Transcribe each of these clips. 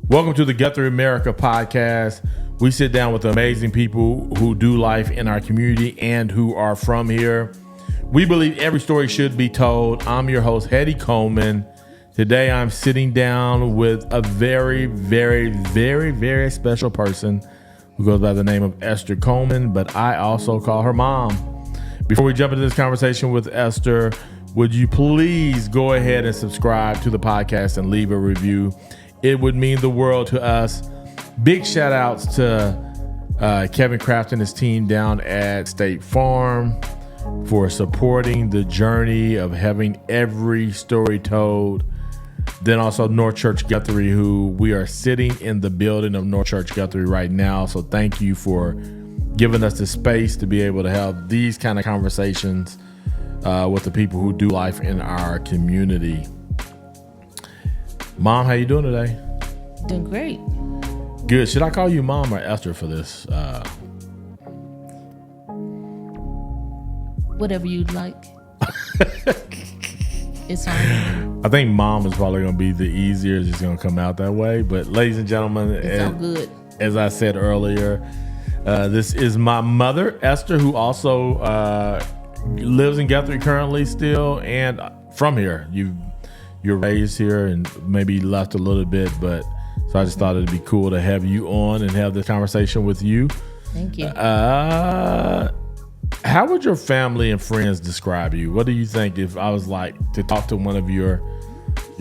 Welcome to the GuthrieAmerica podcast. We sit down with amazing people who do life in our community and who are from here. We believe every story should be told. I'm your host, Esther Coleman. Today, I'm sitting down with a very, very, very, very special person who goes by the name of Esther Coleman, but I also call her mom. Before we jump into this conversation with Esther, would you please go ahead and subscribe to the podcast and leave a review? It would mean the world to us. Big shout outs to Kevin Kraft and his team down at State Farm for supporting the journey of having every story told. Then also North Church Guthrie, who we are sitting in the building of North Church Guthrie right now. So thank you for giving us the space to be able to have these kind of conversations with the people who do life in our community. Mom, how you doing today? Doing great. Good. Should I call you Mom or Esther for this? Whatever you'd like. It's fine. I think Mom is probably going to be the easier. It's going to come out that way. But ladies and gentlemen, it's all good. As I said earlier, this is my mother, Esther, who also lives in Guthrie currently still and from here. You're raised here and maybe left a little bit, but so I just thought it'd be cool to have you on and have this conversation with you. Thank you. How would your family and friends describe you? What do you think if I was like to talk to one of your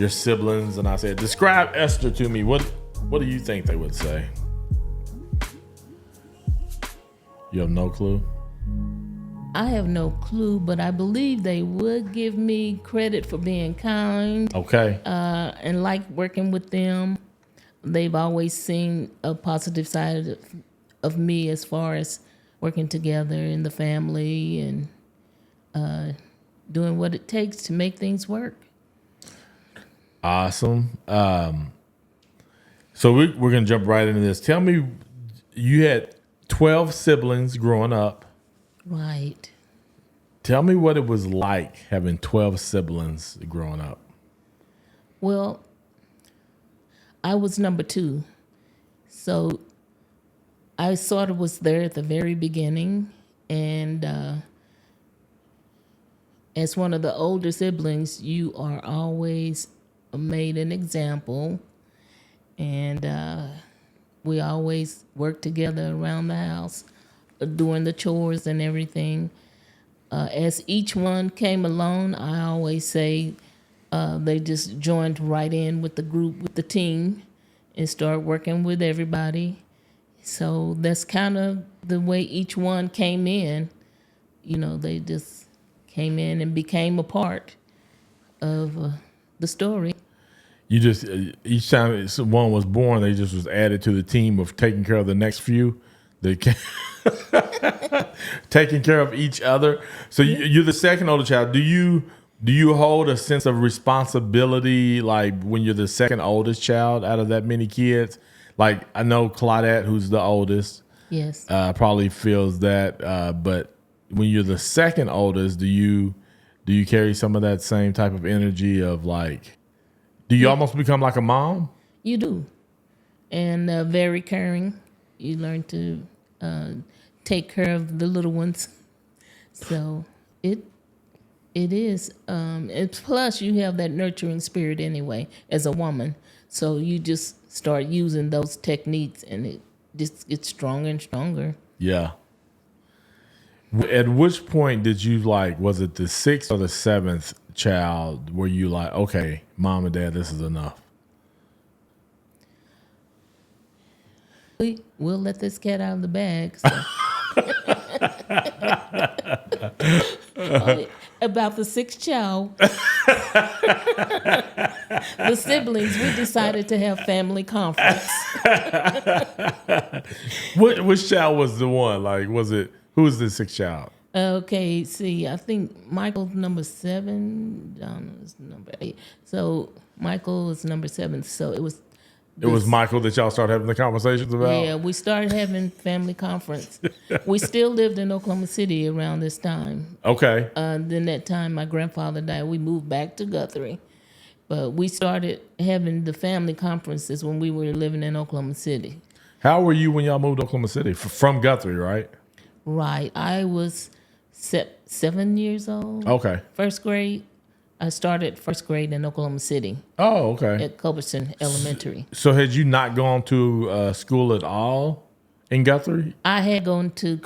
siblings and I said, describe Esther to me? What do you think they would say? You have no clue? I have no clue, but I believe they would give me credit for being kind. Okay. And like working with them. They've always seen a positive side of me as far as working together in the family and doing what it takes to make things work. Awesome. So we're going to jump right into this. Tell me, you had 12 siblings growing up. Right. Tell me what it was like having 12 siblings growing up. Well, I was number 2. So I sort of was there at the very beginning. And as one of the older siblings, you are always made an example. And we always worked together around the house, doing the chores and everything. As each one came along, I always say they just joined right in with the group, with the team, and start working with everybody. So that's kind of the way each one came in. You know, they just came in and became a part of the story. You just, each time one was born, they just was added to the team of taking care of the next few. They taking care of each other. So you're the second older child. Do you hold a sense of responsibility, like when you're the second oldest child out of that many kids? Like I know Claudette, who's the oldest, yes, probably feels that. But when you're the second oldest, do you carry some of that same type of energy of like? Do you almost become like a mom? You do, and very caring. You learn to take care of the little ones. So it is. Plus, you have that nurturing spirit anyway as a woman. So you just start using those techniques, and it just gets stronger and stronger. Yeah. At which point did you was it the 6th or the 7th child where you like, okay, mom and dad, this is enough? We'll let this cat out of the bag. So. About the 6th child, the siblings, we decided to have family conference. Which child was the one? Who was the 6th child? Okay, see, I think Michael's number 7, Donna's number 8. So Michael was number 7. So it was Michael that y'all started having the conversations about? Yeah, we started having family conference. We still lived in Oklahoma City around this time. Okay. Then that time my grandfather died. We moved back to Guthrie. But we started having the family conferences when we were living in Oklahoma City. How were you when y'all moved to Oklahoma City? From Guthrie, right? Right. I was 7 years old. Okay. First grade. I started first grade in Oklahoma City Oh, okay. at Culbertson Elementary. So had you not gone to school at all in Guthrie? I had gone to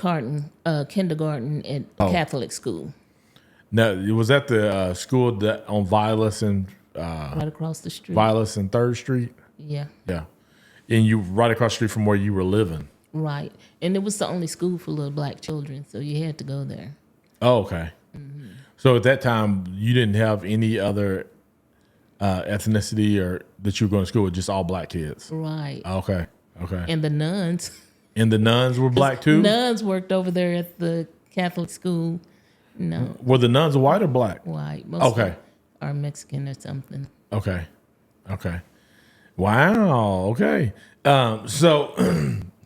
kindergarten at Catholic school. No, was that the school that on Vilas and Right across the street. Vilas and 3rd Street? Yeah. Yeah. And you right across the street from where you were living. Right. And it was the only school for little black children, so you had to go there. Oh, okay. Mm-hmm. So at that time, you didn't have any other ethnicity or that you were going to school with, just all black kids? Right. Okay. Okay. And the nuns. And the nuns were black too? Nuns worked over there at the Catholic school. No. Were the nuns white or black? White. Most Okay. are Mexican or something. Okay. Okay. Wow. Okay. So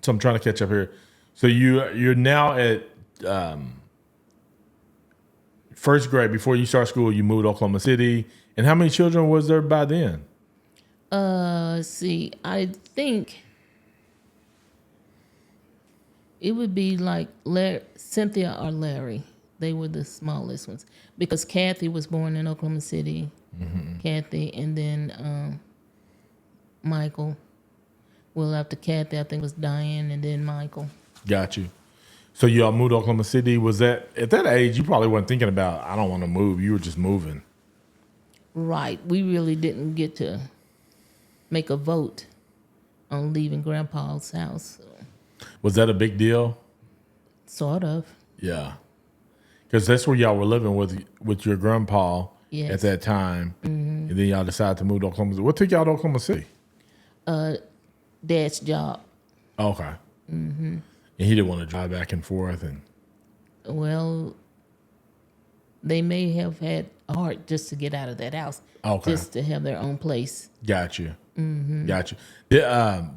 so I'm trying to catch up here. So you're now at first grade. Before you start school, you moved to Oklahoma City. And how many children was there by then? See, I think it would be like Cynthia or Larry. They were the smallest ones because Kathy was born in Oklahoma City. Mm-hmm. Kathy, and then Michael. Well, after Kathy, I think it was Diane, and then Michael. Got you. So you all moved to Oklahoma City. Was that at that age? You probably weren't thinking about I don't want to move. You were just moving. Right. We really didn't get to make a vote on leaving Grandpa's house. Was that a big deal? Sort of. Yeah. Because that's where y'all were living with your grandpa at that time. Mm-hmm. And then y'all decided to move to Oklahoma City. What took y'all to Oklahoma City? Dad's job. Okay. Mm-hmm. And he didn't want to drive back and forth. And well, they may have had a heart just to get out of that house. Okay. Just to have their own place. Got you. Mm-hmm. Got you.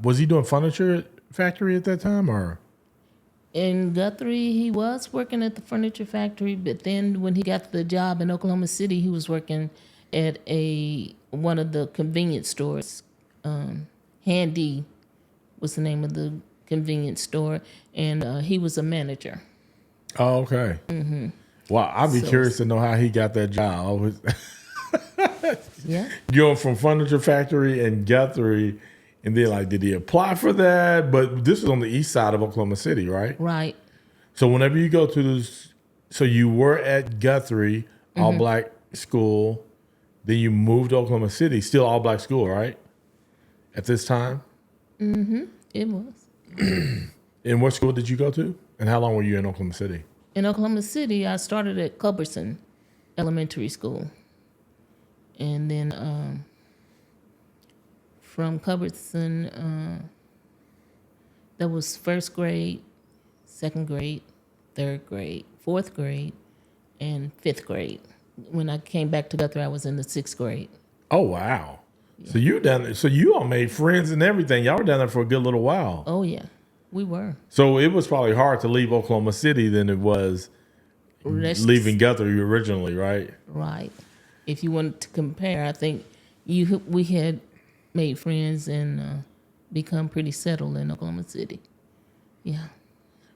Was he doing furniture factory at that time, or? In Guthrie, he was working at the furniture factory, but then when he got the job in Oklahoma City, he was working at one of the convenience stores. Heady was the name of the convenience store, and he was a manager. Oh, okay. Mm-hmm. Wow, I'd be curious to know how he got that job. Yeah. Going from furniture factory in Guthrie, and then like, did he apply for that? But this was on the east side of Oklahoma City, right? Right. So whenever you go to this, so you were at Guthrie, all black school, then you moved to Oklahoma City, still all black school, right? At this time? Mm-hmm. It was. And what school did you go to? And how long were you in Oklahoma City? In Oklahoma City, I started at Culbertson Elementary School. And then from Culbertson, that was first grade, second grade, third grade, fourth grade, and fifth grade. When I came back to Guthrie, I was in the sixth grade. Oh, wow. Yeah. So you down there, so you all made friends and everything. Y'all were down there for a good little while. Oh, yeah. We were. So it was probably hard to leave Oklahoma City than it was leaving Guthrie originally, right? Right. If you wanted to compare, I think we had made friends and become pretty settled in Oklahoma City. Yeah.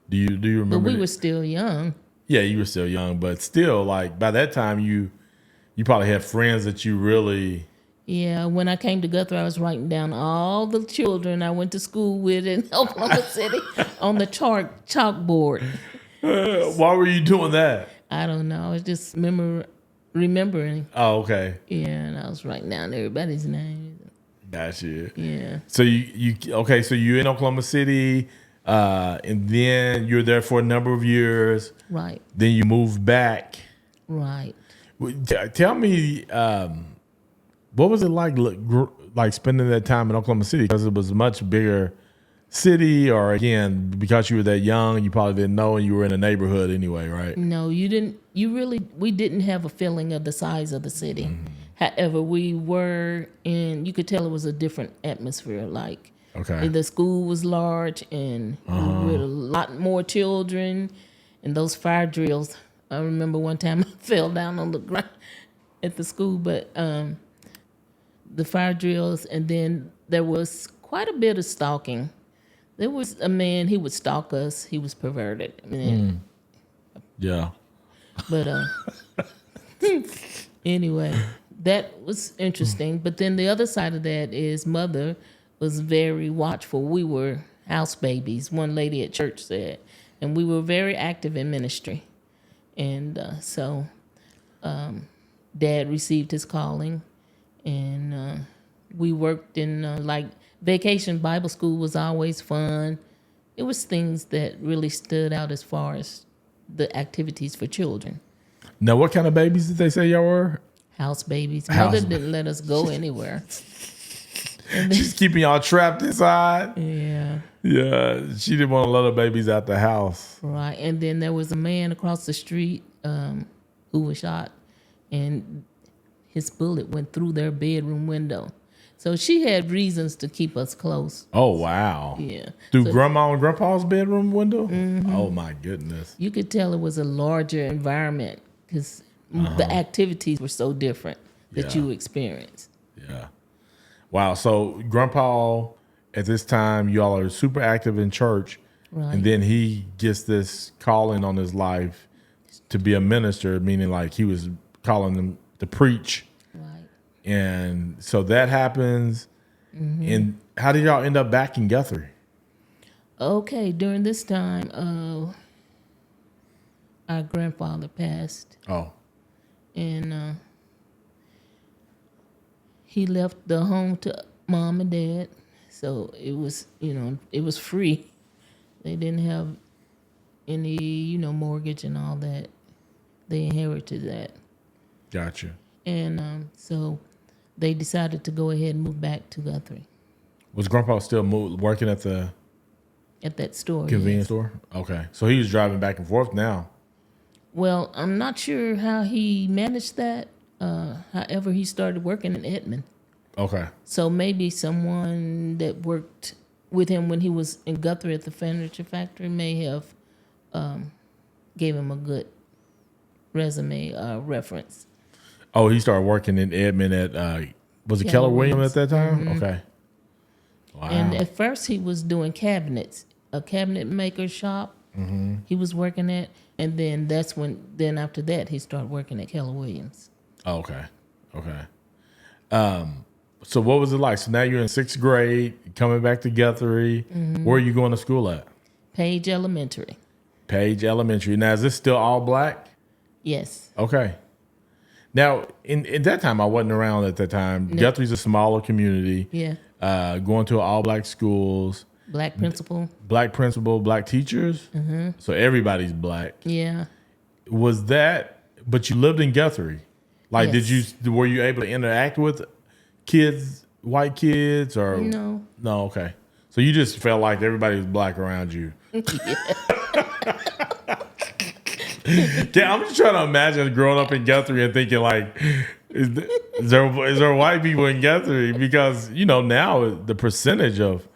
Do you remember? But we were still young. Yeah, you were still young, but still, like by that time, you probably had friends that you really. Yeah, when I came to Guthrie, I was writing down all the children I went to school with in Oklahoma City on the chalkboard. Why were you doing that? I don't know. I was just remembering. Oh, okay. Yeah, and I was writing down everybody's names. Gotcha. Yeah. So so you're in Oklahoma City, and then you're there for a number of years. Right. Then you moved back. Right. Tell me. What was it like spending that time in Oklahoma City? Because it was a much bigger city, or again, because you were that young, you probably didn't know, and you were in a neighborhood anyway, right? No, you didn't. We didn't have a feeling of the size of the city. Mm-hmm. However, we were you could tell it was a different atmosphere. Like, okay, the school was large, and we had a lot more children, and those fire drills. I remember one time I fell down on the ground at the school, but the fire drills, and then there was quite a bit of stalking. There was a man, he would stalk us. He was perverted. I mean, Yeah. But anyway, that was interesting. But then the other side of that is mother was very watchful. We were house babies, one lady at church said, and we were very active in ministry. And so Dad received his calling, and we worked in like vacation Bible school was always fun. It was things that really stood out as far as the activities for children. Now, what kind of babies did they say y'all were? House babies. Mother didn't let us go anywhere. And then, She's keeping y'all trapped inside. yeah. Yeah, she didn't want to let her babies out the house. Right. And then there was a man across the street who was shot, and his bullet went through their bedroom window. So she had reasons to keep us close. Oh, wow. Yeah. Through So Grandma and Grandpa's bedroom window? Oh, my goodness. you could tell it was a larger environment because the activities were so different that you experienced. Yeah. Wow. So Grandpa, at this time, y'all are super active in church. Right. And then he gets this calling on his life to be a minister, meaning like he was calling them to preach. Right. And so that happens. And how did y'all end up back in Guthrie? Okay, during this time, our grandfather passed, Oh, and he left the home to mom and dad. So it was, it was free. They didn't have any, mortgage and all that. They inherited that. gotcha. And so they decided to go ahead and move back to Guthrie Was Grandpa still working at the at that store. convenience yes. store? Okay. So he was driving back and forth now. Well, I'm not sure how he managed that. However, he started working in Edmond. Okay. So maybe someone that worked with him when he was in Guthrie at the furniture factory may have gave him a good resume reference. Oh, he started working in Edmond at, was it Keller Williams at that time? Okay. Wow. And at first he was doing cabinets, a cabinet maker shop he was working at. And then then after that, he started working at Keller Williams. Oh, okay. Okay. So what was it like? So now you're in 6th grade, coming back to Guthrie. Where are you going to school at? Page Elementary. Page Elementary. Now, is this still all black? Yes. Okay. Now, in that time, I wasn't around at that time. No. Guthrie's a smaller community. Yeah. Going to all black schools. Black principal. Black principal, black teachers. So everybody's black. Yeah. Was that, but you lived in Guthrie. Like, Yes. were you able to interact with kids, white kids, or? No. No, okay. So you just felt like everybody was black around you. Yeah, I'm just trying to imagine growing up in Guthrie and thinking like, is there white people in Guthrie? Because, now the percentage of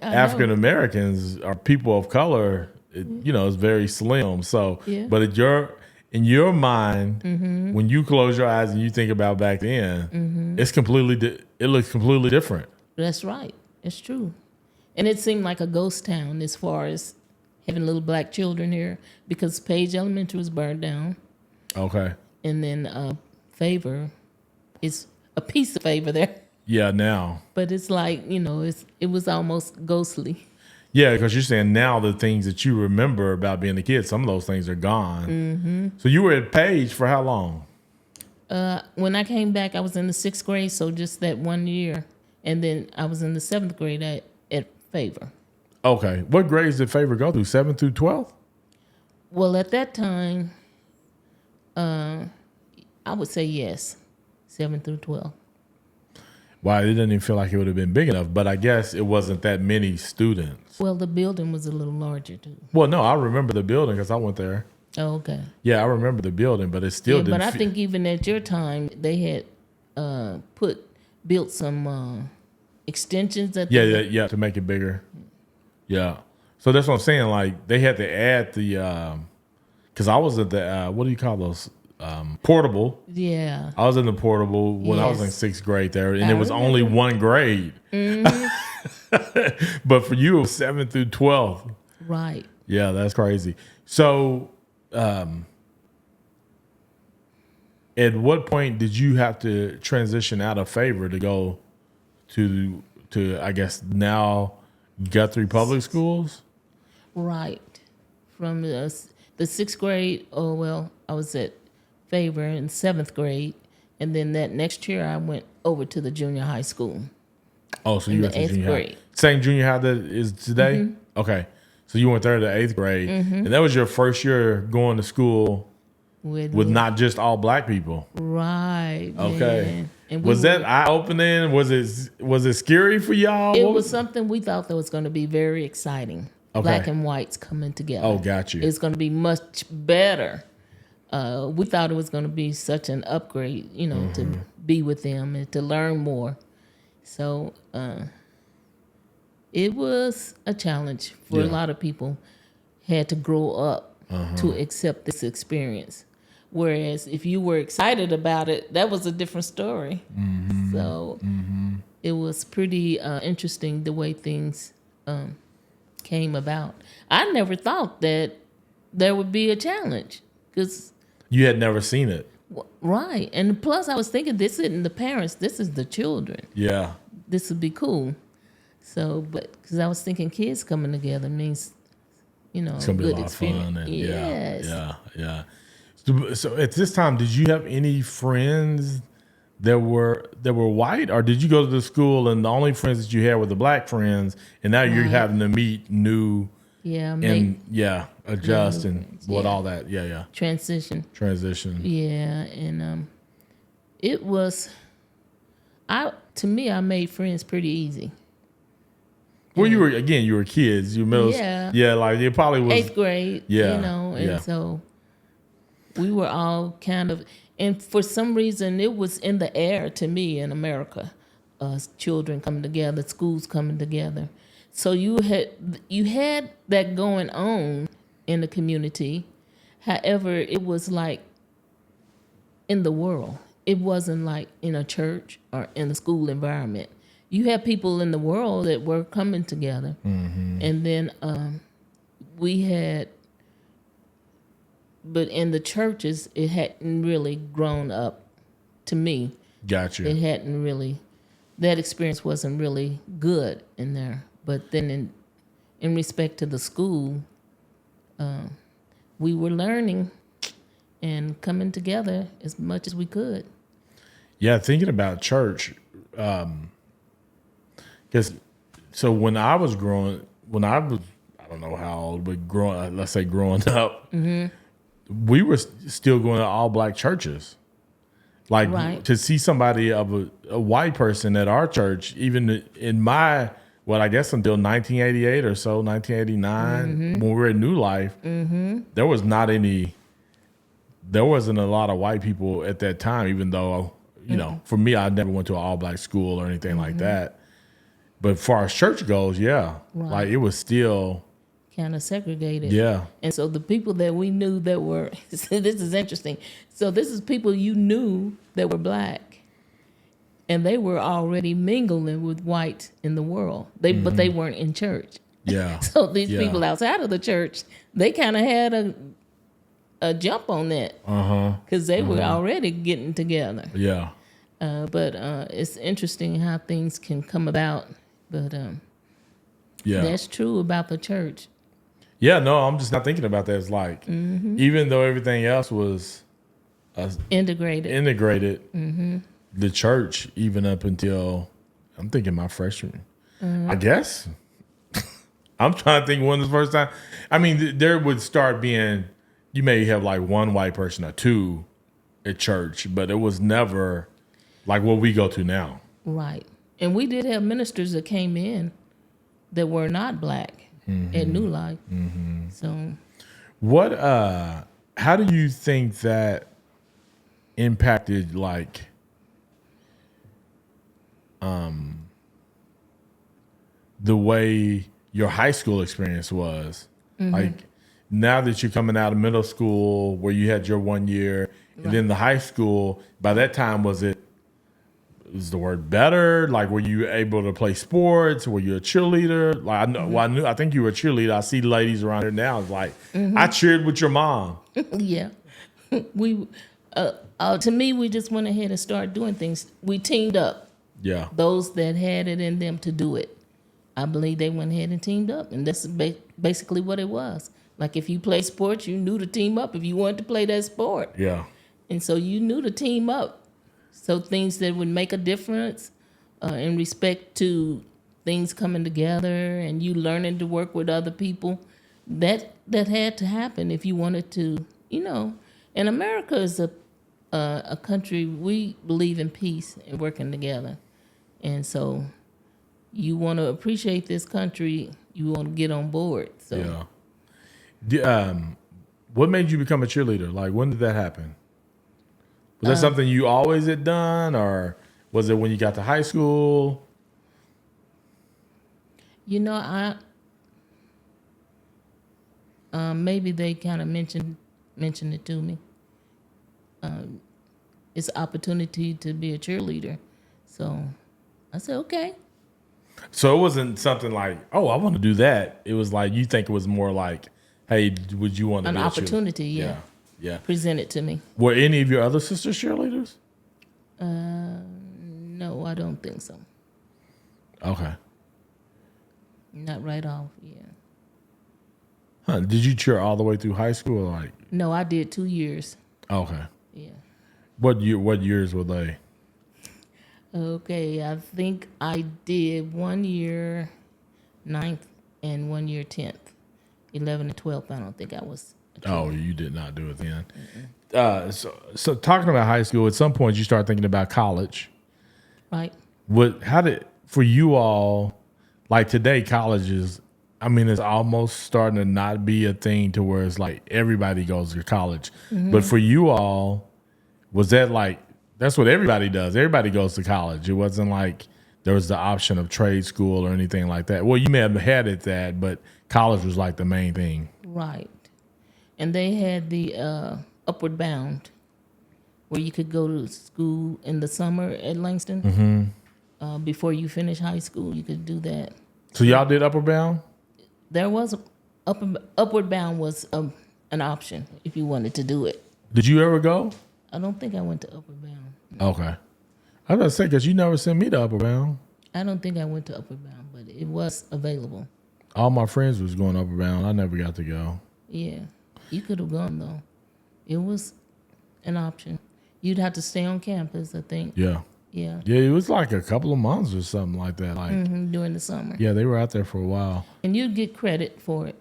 African Americans or people of color, is very slim. So, Yeah. but in your mind, when you close your eyes and you think about back then, it's it looks completely different. That's right. It's true. And it seemed like a ghost town as far as having little black children here because Page Elementary was burned down. Okay. And then Favor is a piece of Favor there. Yeah, now. But it's like, it was almost ghostly. Yeah, because you're saying now the things that you remember about being a kid, some of those things are gone. So you were at Page for how long? When I came back, I was in the 6th grade, so just that 1 year. And then I was in the 7th grade at Favor. Okay. What grades did Favor go through? 7th through 12th? Well, at that time, I would say yes, 7 through 12. Wow, it didn't even feel like it would have been big enough, but I guess it wasn't that many students. Well, the building was a little larger, too. Well, no, I remember the building because I went there. Oh, okay. Yeah, I remember the building, but it still didn't But I think even at your time, they had built some extensions at Yeah, to make it bigger. Yeah. So that's what I'm saying. Like, they had to add the, because I was at the, what do you call those? portable. Yeah. I was in the portable when I was in Yes. 6th grade there, and I it was only remember. one grade. But for you, it was 7th through 12th. Right. Yeah, that's crazy. So, at what point did you have to transition out of Favor to go to I guess now Guthrie Public Schools? Right. From the 6th grade, oh, well, I was at Favor in 7th grade. And then that next year, I went over to the junior high school. Oh, so In you the went to 8th junior grade. high. Same junior high that is today? Okay. So you went there to 8th grade. And that was your first year going to school with not just all black people. Right. Okay. Man. And Was that eye-opening? Was it scary for y'all? It was something we thought that was going to be very exciting. Okay. Black and whites coming together. Oh, got you. It's going to be much better. We thought it was going to be such an upgrade, to be with them and to learn more. So it was a challenge for a lot of people. Had to grow up to accept this experience. Whereas if you were excited about it, that was a different story. So it was pretty interesting the way things came about. I never thought that there would be a challenge because You had never seen it. right, and plus I was thinking this isn't the parents, this is the children. Yeah. This would be cool. So, but because I was thinking kids coming together means, It's gonna be good a lot experience. of fun. And Yes. Yeah. So at this time, did you have any friends that were white, or did you go to the school and the only friends that you had were the black friends, and now you're having to meet new Yeah, and adjust and friends, what yeah. all that. Yeah. transition. Transition. Yeah, and it was. To me, I made friends pretty easy. Well, you were kids. You middle. Yeah. Like it probably was 8th grade. Yeah, And yeah. so we were all kind of, and for some reason, it was in the air to me in America. Children coming together, schools coming together. So you had that going on in the community. However, it was like in the world. It wasn't like in a church or in a school environment. You had people in the world that were coming together. And then we had, but in the churches, it hadn't really grown up to me. Gotcha. It hadn't really, that experience wasn't really good in there. But then in respect to the school, we were learning and coming together as much as we could. Yeah, thinking about church, because so when I was, I don't know how old, but growing up, we were still going to all black churches. Like Right. to see somebody of a white person at our church, even in my, I guess until 1988 or so, 1989, when we were in New Life, there wasn't a lot of white people at that time, even though, for me, I never went to an all black school or anything like that. But as far as church goes, like it was still Kind of segregated. Yeah. And so the people that we knew that were, this is interesting. So this is people you knew that were black. And they were already mingling with whites in the world. But they weren't in church. Yeah. So these people outside of the church, they kind of had a jump on that. Because they were already getting together. Yeah. But it's interesting how things can come about. But that's true about the church. Yeah, no, I'm just not thinking about that. It's like, even though everything else was Integrated. the church, even up until, I'm thinking my freshman, I guess. I'm trying to think when the first time. I mean, there would start being, you may have like one white person or two at church, but it was never like what we go to now. Right. And we did have ministers that came in that were not black at New Life. So What, how do you think that impacted like, the way your high school experience was? Like, now that you're coming out of middle school where you had your 1 year, and then the high school, by that time, was the word better? Like, were you able to play sports? Were you a cheerleader? Like, I think you were a cheerleader. I see ladies around here now. It's like, I cheered with your mom. Yeah. We, to me, we just went ahead and started doing things. We teamed up. Yeah. Those that had it in them to do it. I believe they went ahead and teamed up. And that's basically what it was. Like, if you play sports, you knew to team up if you wanted to play that sport. Yeah. And so you knew to team up. So things that would make a difference in respect to things coming together and you learning to work with other people, that had to happen if you wanted to, And America is a country, we believe in peace and working together. And so you want to appreciate this country, you want to get on board. So. Yeah. What made you become a cheerleader? Like, when did that happen? Was that something you always had done, or was it when you got to high school? Maybe they kind of mentioned it to me. It's an opportunity to be a cheerleader. So I said, okay. So it wasn't something like, oh, I want to do that. It was like, you think it was more like, hey, would you want to an be opportunity? Yeah. Presented to me. Were any of your other sisters cheerleaders? No, I don't think so. Okay. Not right off. Yeah. Huh? Did you cheer all the way through high school? Or like, no, I did 2 years. Okay. Yeah. What years were they? Okay, I think I did 1 year 9th and 1 year 10th. 11th and 12th, I don't think I was. Oh, you did not do it then. So talking about high school, at some point you start thinking about college. Right. For you all, like today, college is, it's almost starting to not be a thing to where it's like everybody goes to college. Mm-hmm. But for you all, was that like, that's what everybody does. Everybody goes to college. It wasn't like there was the option of trade school or anything like that. Well, you may have had it that, but college was like the main thing. Right. And they had the Upward Bound, where you could go to school in the summer at Langston. Mm-hmm. Before you finish high school, you could do that. So y'all did Upward Bound? There was Upward Bound was an option if you wanted to do it. Did you ever go? I don't think I went to Upward Bound. Okay. I was going to say, because you never sent me to Upward Bound. I don't think I went to Upward Bound, but it was available. All my friends was going Upward Bound. I never got to go. Yeah. You could have gone, though. It was an option. You'd have to stay on campus, I think. Yeah. Yeah. Yeah, it was like a couple of months or something like that. During the summer. Yeah, they were out there for a while. And you'd get credit for it.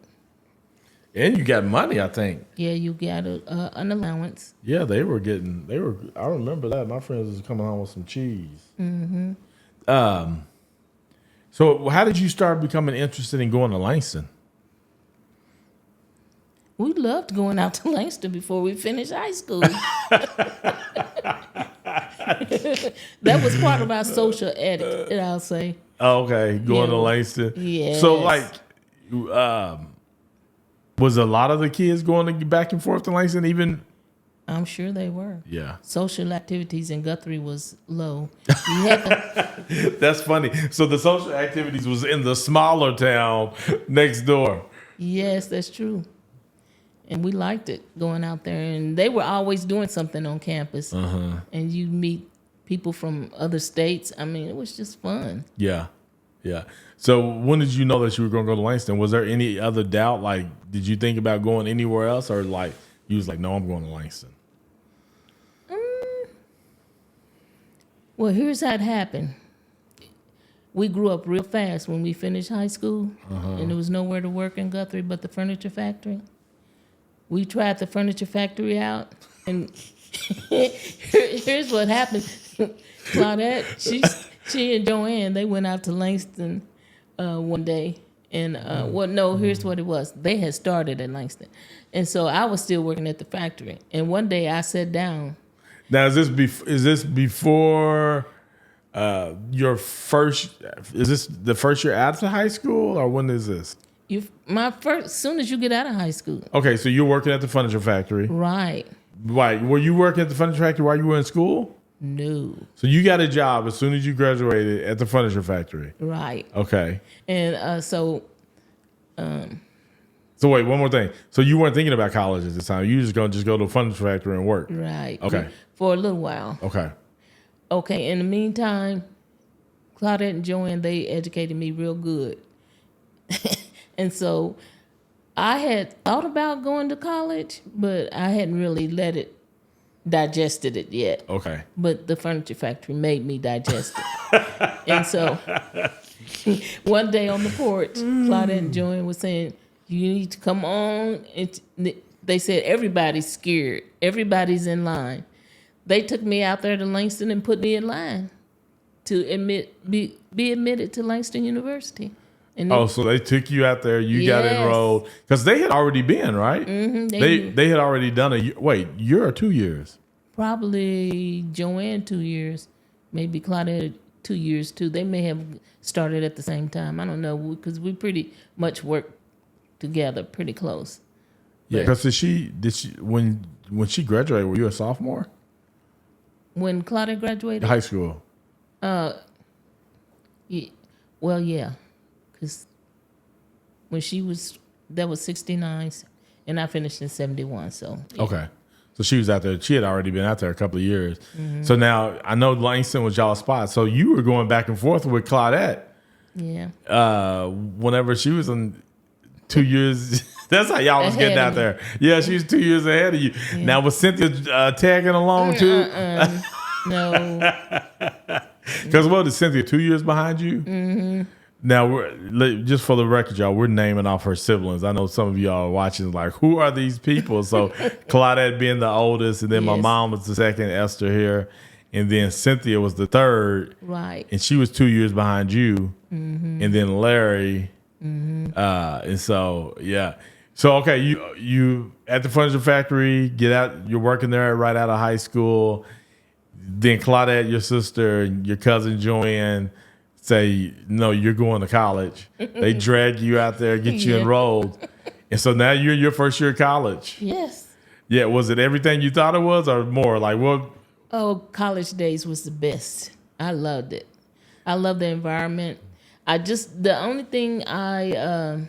And you got money, I think. Yeah, you got an allowance. Yeah, I remember that. My friends was coming home with some cheese. Mm-hmm. So how did you start becoming interested in going to Langston? We loved going out to Langston before we finished high school. That was part of our social etiquette, I'll say. Oh, okay, going to Langston. Yeah. So, was a lot of the kids going back and forth to Langston even? I'm sure they were. Yeah. Social activities in Guthrie was low. You had That's funny. So the social activities was in the smaller town next door. Yes, that's true. And we liked it going out there. And they were always doing something on campus. Uh-huh. And you meet people from other states. It was just fun. Yeah. Yeah. So when did you know that you were going to go to Langston? Was there any other doubt? Like, did you think about going anywhere else? Or like, you was like, no, I'm going to Langston? Well, here's how it happened. We grew up real fast when we finished high school. Uh-huh. And there was nowhere to work in Guthrie but the furniture factory. We tried the furniture factory out, and here's what happened. Claudette, she and Joanne, they went out to Langston one day, and here's what it was. They had started at Langston, and so I was still working at the factory. And one day I sat down. Now, is this before your first? Is this the first year after high school, or when is this? soon as you get out of high school. Okay, so you're working at the furniture factory. Right. Right. Were you working at the furniture factory while you were in school? No. So you got a job as soon as you graduated at the furniture factory. Right. Okay. And So wait, one more thing. So you weren't thinking about college at this time. You just going to go to the furniture factory and work. right. Okay. For a little while. Okay. Okay. In the meantime, Claudette and Joanne, they educated me real good. And so I had thought about going to college, but I hadn't really digested it yet. Okay. But the furniture factory made me digest it. And so one day on the porch, Claudette and Joanne was saying, you need to come on. They said, everybody's scared. Everybody's in line. They took me out there to Langston and put me in line to be admitted to Langston University. And so they took you out there. You got enrolled because they had already been, right? Mm-hmm, they had already done year or 2 years? Probably Joanne 2 years, maybe Claudette 2 years too. They may have started at the same time. I don't know because we pretty much worked together, pretty close. Yeah, because did she when she graduated? Were you a sophomore? When Claudette graduated, High school. yeah, because when that was 69, and I finished in 71. So yeah. Okay, so she was out there. She had already been out there a couple of years. Mm-hmm. So now I know Langston was y'all's spot. So you were going back and forth with Claudette. Yeah. Whenever she was in 2 years. That's how y'all was getting out there. Yeah, she was 2 years ahead of you. Yeah. Now, was Cynthia tagging along too? No. Because what is Cynthia 2 years behind you? Mm-hmm. Now, just for the record, y'all, we're naming off her siblings. I know some of y'all are watching like, who are these people? So Claudette being the oldest, and then my mom was the second, Esther here, and then Cynthia was the third. Right. And she was 2 years behind you. Mm-hmm. And then Larry. Mm-hmm. And so, yeah. So, okay, you at the furniture factory, get out, you're working there right out of high school. Then Claudette, your sister, and your cousin Joanne say, no, you're going to college. They drag you out there, get you enrolled. And so now you're in your first year of college. Yes. Yeah, was it everything you thought it was or more? Like what? Oh, college days was the best. I loved it. I loved the environment. The only thing I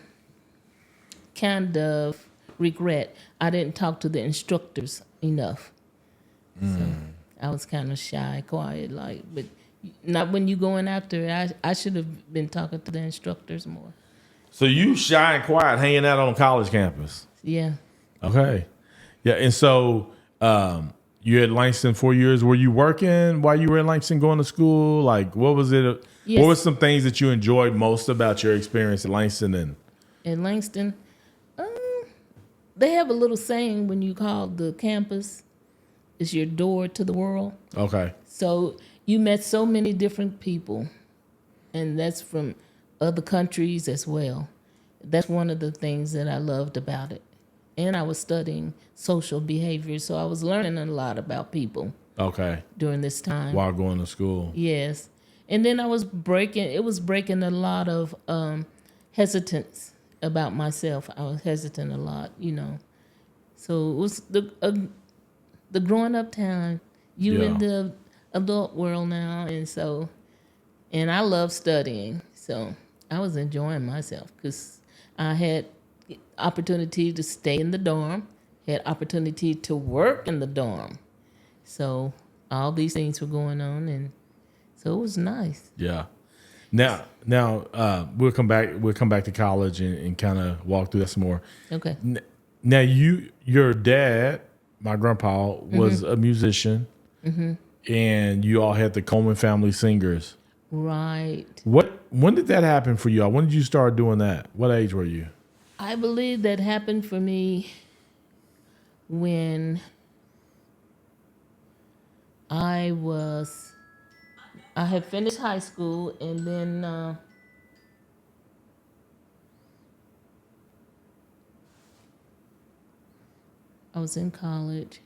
kind of regret, I didn't talk to the instructors enough. So I was kind of shy, quiet, but not when you going after it. I should have been talking to the instructors more. So you shy and quiet hanging out on a college campus. Yeah. Okay. Yeah, and so you at Langston 4 years. Were you working while you were in Langston going to school? Like, what was it? Yes. What were some things that you enjoyed most about your experience at Langston? In Langston, they have a little saying when you call the campus, it's your door to the world. Okay. So you met so many different people, and that's from other countries as well. That's one of the things that I loved about it. And I was studying social behavior, so I was learning a lot about people. Okay. During this time. While going to school. Yes. And then it was breaking a lot of hesitance about myself. I was hesitant a lot, So it was the growing up time. You in the adult world now, and I love studying. So I was enjoying myself because I had opportunity to stay in the dorm, had opportunity to work in the dorm. So all these things were going on, and so it was nice. Yeah. Now, we'll come back to college and kind of walk through that some more. Okay. Now, your dad, my grandpa, was a musician, and you all had the Coleman family singers. Right. When did that happen for you all? When did you start doing that? What age were you? I believe that happened for me when I had finished high school, and then I was in college.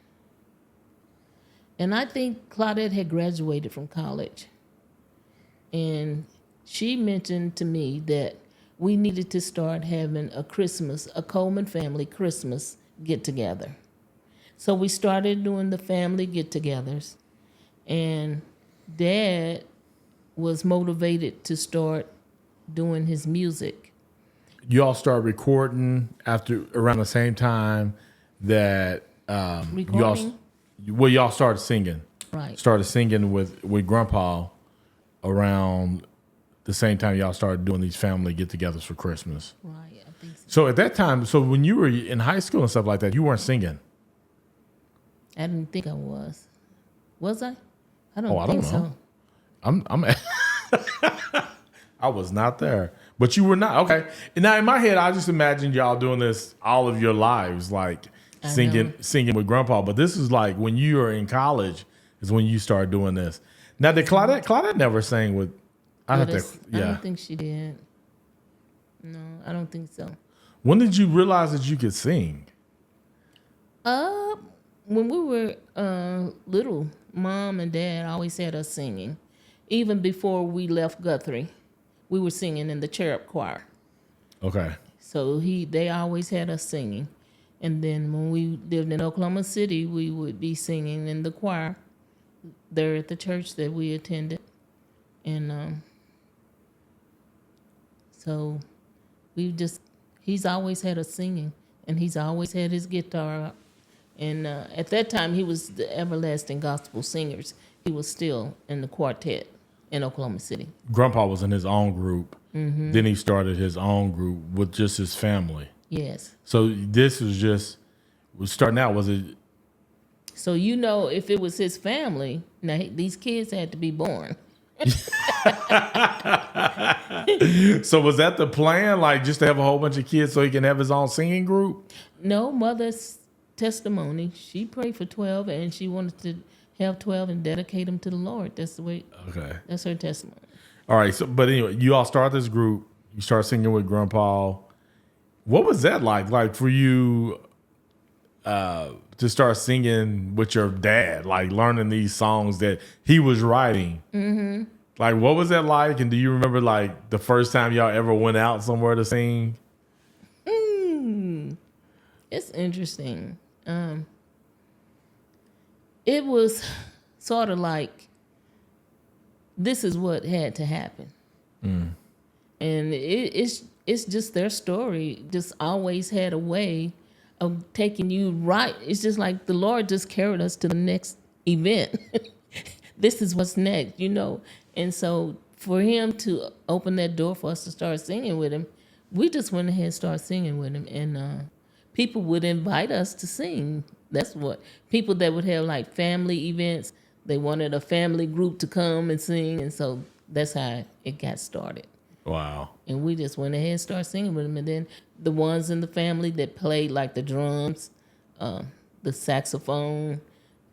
And I think Claudette had graduated from college. And she mentioned to me that we needed to start having a Coleman family Christmas get together. So we started doing the family get togethers, and Dad was motivated to start doing his music. You all start recording after around the same time that Recording? y'all started singing. Right. Started singing with Grandpa around the same time y'all started doing these family get-togethers for Christmas. Right, I think so. So at that time, so when you were in high school and stuff like that, you weren't singing. I didn't think I was. Was I? I don't I think don't know. so. I'm I was not there, but you were not. Okay. Now in my head, I just imagined y'all doing this all of your lives, like singing with Grandpa. But this is like when you were in college is when you started doing this. Now did Claudette never sang with? I don't think she did. No, I don't think so. When did you realize that you could sing? When we were little, Mom and Dad always had us singing. Even before we left Guthrie, we were singing in the cherub choir. Okay. So they always had us singing. And then when we lived in Oklahoma City, we would be singing in the choir there at the church that we attended. And so he's always had us singing, and he's always had his guitar up. And at that time, he was the Everlasting Gospel Singers. He was still in the quartet in Oklahoma City. Grandpa was in his own group. Mm-hmm. Then he started his own group with just his family. Yes. So this was starting out, was it? So, if it was his family, now these kids had to be born. So was that the plan? Like just to have a whole bunch of kids so he can have his own singing group? No, Mother's testimony. She prayed for 12 and she wanted to have 12 and dedicate them to the Lord. That's the way. Okay. That's her testimony. All right. So, but anyway, you all start this group. You start singing with Grandpa. What was that like? Like for you to start singing with your dad, like learning these songs that he was writing. Mm-hmm. Like, what was that like? And do you remember like the first time y'all ever went out somewhere to sing? It's interesting. It was sort of like this is what had to happen, and it's just their story. Just always had a way of taking you right. It's just like the Lord just carried us to the next event. This is what's next, And so for him to open that door for us to start singing with him, we just went ahead and started singing with him. And people would invite us to sing. That's what people that would have like family events. They wanted a family group to come and sing. And so that's how it got started. Wow. And we just went ahead and started singing with them. And then the ones in the family that played like the drums, the saxophone,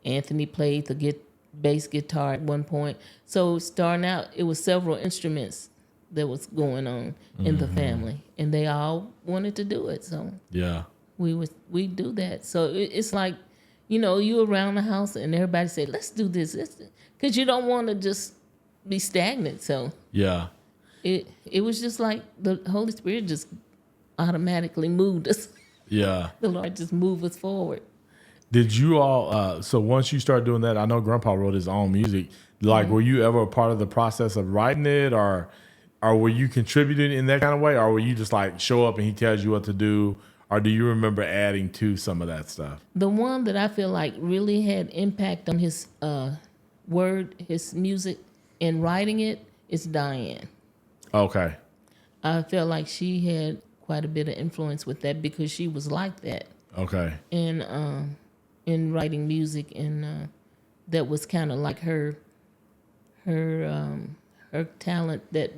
Anthony played the bass guitar at one point. So starting out, it was several instruments that was going on in the family. And they all wanted to do it. So yeah, we do that. So it's like, you around the house and everybody say, let's do this. Because you don't want to just be stagnant. So yeah. It was just like the Holy Spirit just automatically moved us. Yeah. The Lord just moved us forward. Did you all, so once you started doing that, I know Grandpa wrote his own music. Like, were you ever a part of the process of writing it or were you contributing in that kind of way? Or were you just like show up and he tells you what to do? Or do you remember adding to some of that stuff? The one that I feel like really had impact on his his music and writing it is Diane. Okay. I felt like she had quite a bit of influence with that because she was like that. Okay. And in writing music, and that was kind of like her talent that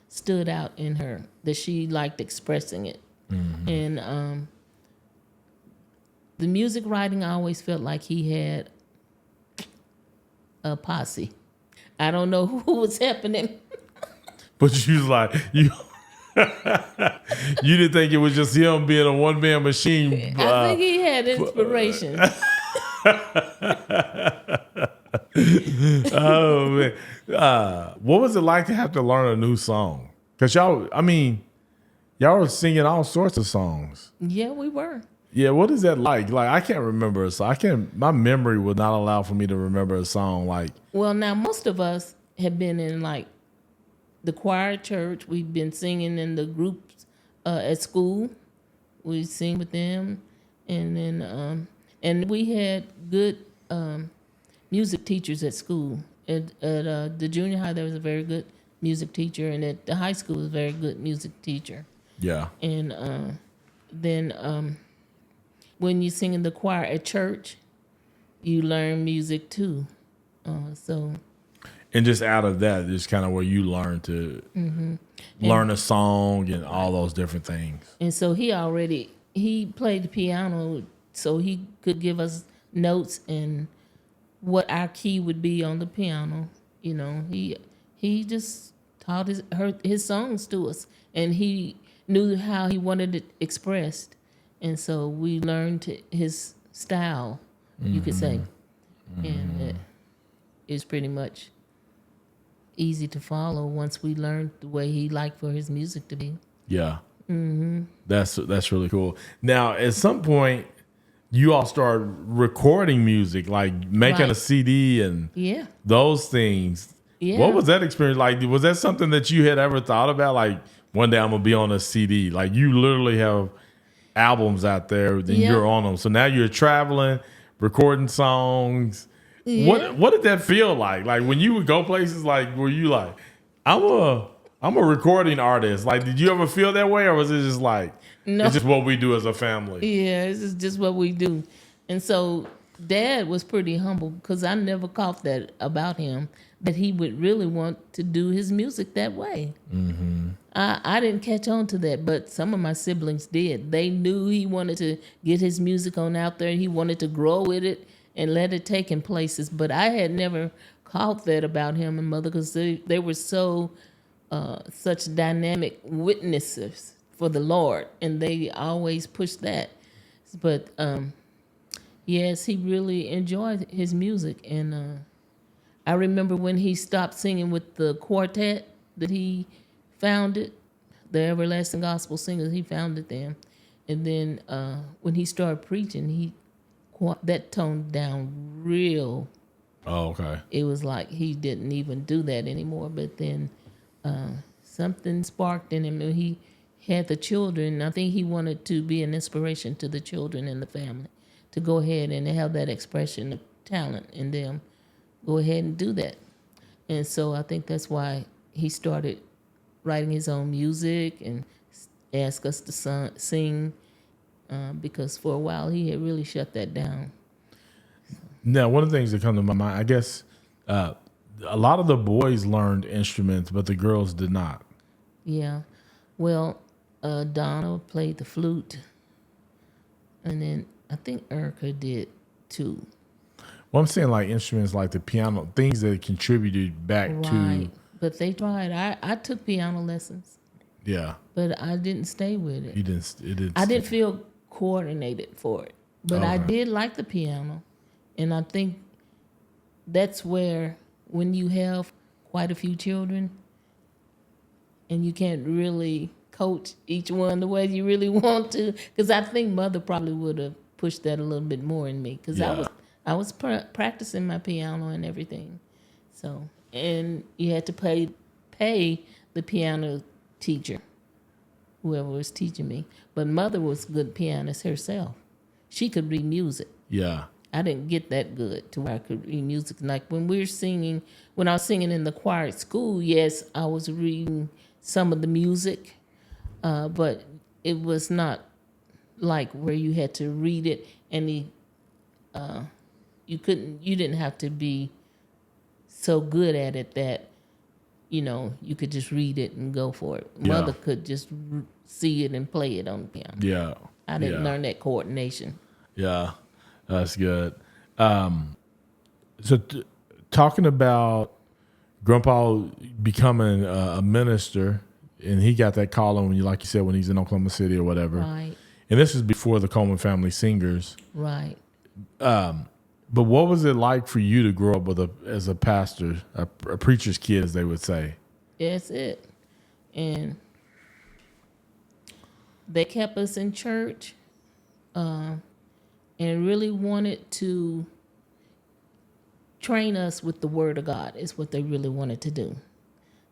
stood out in her, that she liked expressing it. Mm-hmm. And the music writing, I always felt like he had a posse. I don't know who was happening. But she was like, you didn't think it was just him being a one-man machine. I think he had inspiration. Oh, man. What was it like to have to learn a new song? Because y'all, I mean, y'all were singing all sorts of songs. Yeah, we were. Yeah, what is that like? Like, I can't remember a song. My memory would not allow for me to remember a song like. Well, now most of us have been in like the choir at church. We've been singing in the groups at school. We sing with them, and then and we had good music teachers at school. At the junior high, there was a very good music teacher, and at the high school, was a very good music teacher. Yeah. And then when you sing in the choir at church, you learn music too. And just out of that, just kind of where you learn to learn a song and all those different things. And so he played the piano, so he could give us notes and what our key would be on the piano. You know, he just taught his songs to us, and he knew how he wanted it expressed, and so we learned his style, you could say, and it's pretty much easy to follow once we learned the way he liked for his music to be. Yeah. That's really cool. Now, at some point, you all started recording music, like making a CD and those things. Yeah. What was that experience like? Was that something that you had ever thought about? Like, one day I'm going to be on a CD. Like, you literally have albums out there and you're on them. So now you're traveling, recording songs. Yeah. What did that feel like? Like, when you would go places, like, were you like, I'm a recording artist. Like, did you ever feel that way, or was it just like, no, it's just what we do as a family? Yeah, it's just what we do. And so Dad was pretty humble, because I never caught that about him, that he would really want to do his music that way. I didn't catch on to that, but some of my siblings did. They knew he wanted to get his music on out there. He wanted to grow with it and let it take him places. But I had never caught that about him and Mother, because they were so such dynamic witnesses for the Lord, and they always pushed that. But yes, he really enjoyed his music, and I remember when he stopped singing with the quartet that he founded, the Everlasting Gospel Singers. He founded them, and then when he started preaching, that toned down real. Oh, okay. It was like he didn't even do that anymore. But then something sparked in him, and he had the children. I think he wanted to be an inspiration to the children and the family, to go ahead and have that expression of talent in them. Go ahead and do that. And so I think that's why he started writing his own music and asked us to sing, because for a while he had really shut that down. Now, one of the things that come to my mind, I guess, a lot of the boys learned instruments, but the girls did not. Yeah. Well, Donna played the flute, and then I think Erica did too. Well, I'm saying like instruments like the piano, things that contributed back to. But they tried. I took piano lessons. Yeah. But I didn't stay with it. You didn't. It didn't. I didn't feel coordinated for it. But I did like the piano, and I think that's where, when you have quite a few children, and you can't really coach each one the way you really want to, because I think Mother probably would have pushed that a little bit more in me, because I was practicing my piano and everything. So, and you had to pay the piano teacher, whoever was teaching me. But Mother was a good pianist herself. She could read music. Yeah. I didn't get that good to where I could read music. Like when I was singing in the choir at school, yes, I was reading some of the music, but it was not like where you had to read it, and you didn't have to be so good at it that, you could just read it and go for it. Yeah. Mother could just see it and play it on the piano. Yeah. I didn't learn that coordination. Yeah, that's good. So talking about Grandpa becoming a minister, and he got that calling when like you said, when he's in Oklahoma City or whatever. Right. And this is before the Coleman Family Singers. Right. But what was it like for you to grow up as a pastor, a preacher's kid, as they would say? That's it. And they kept us in church, and really wanted to train us with the Word of God. Is what they really wanted to do.